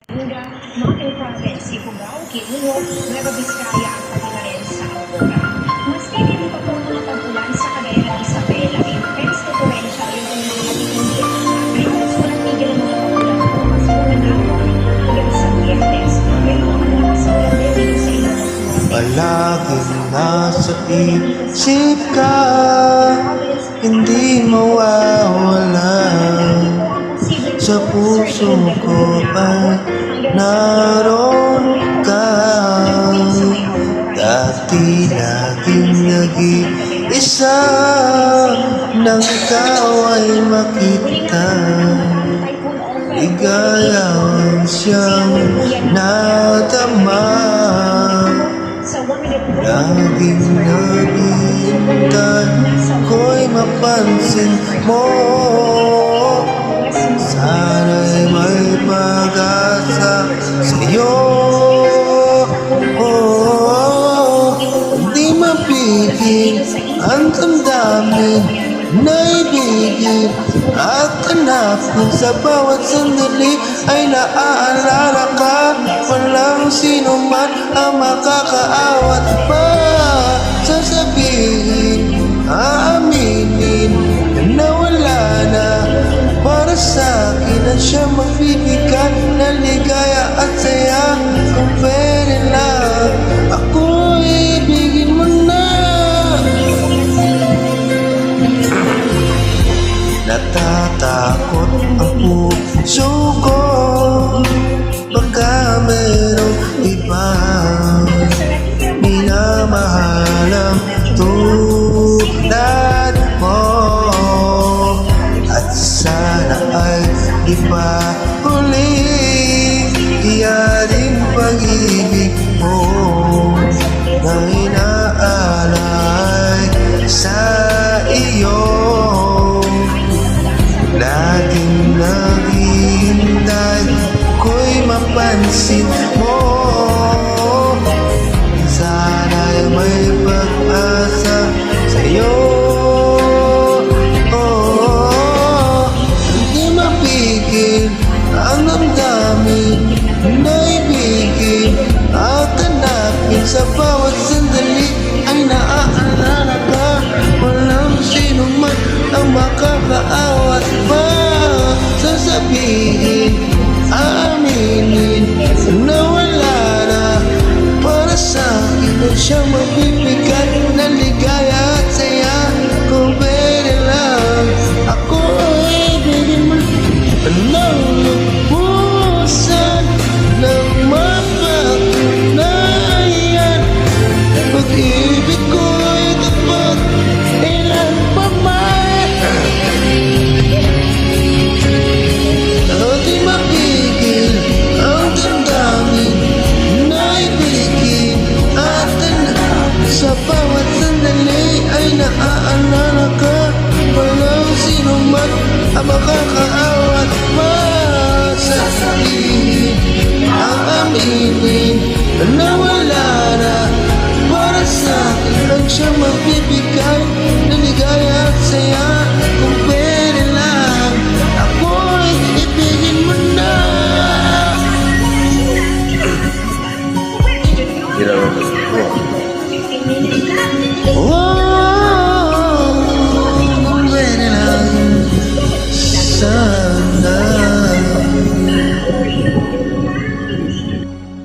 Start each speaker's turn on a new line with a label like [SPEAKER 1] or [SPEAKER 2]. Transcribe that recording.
[SPEAKER 1] Hingga Mountain Province, Ifugao, Quirino, Nueva Vizcaya at pati na rin sa Aurora. Maski hindi pa po mga pag-ulan sa Cagayan de Isabela, intense differential yung mga matitindi. At halos walang tigil ang mga pag-ulan po mas buwan hapon hanggang sa Biyernes. Pero ang lakas ulan din dito sa Ilocos Norte.
[SPEAKER 2] Palaging nasa isip ka, hindi mawawala. Sa puso ko ay naroon ka. Dati laging nag-iisa, nang ikaw ay makita. Ligayang siyang nadama. Laging naghihintay ko'y mapansin mo. Sana'y may pag-asa sa'yo. Hindi mapigil ang damdamin na ibigin at hanapin. Sa bawat sandali ay naaalala ka. Walang sino man ang makakaawat pa. Sasabihin, aaminin na wala na. Para sa'kin at siya magbibigay ng ligaya at saya. Kung pwede lang, ako ibigin mo na. Natatakot ang puso ko, baka merong ibang minamahal ang tulad mo. At sana ay di pa huli, iyaring pag-ibig mo na inaalay sa iyo. Laging naghihintay ko'y mapansin mo. Sana'y may pag-asa sa'yo. Hindi mapigil ang damdamin na ibigin at hanapin. Sa bawat sandali ay naaalala ka. Walang sino man ang makakaawat pa. Sasabihin, aaminin na wala na. Para sa'kin ay siya magbibigay ng ligaya at saya. Kung pwede lang, ako ay ibigin mo. Anong lubusan ng mapatunayan. Pag-ibig ko'y tapat, ilan pa man. Di mapigil ang damdamin na ibigin at hanapin. Sa bawat sandali ay naaalala ka. Walang sino man ang makakaawat pa. Sasabihin, aaminin na wala na. Para sa'kin lang siya mapigil.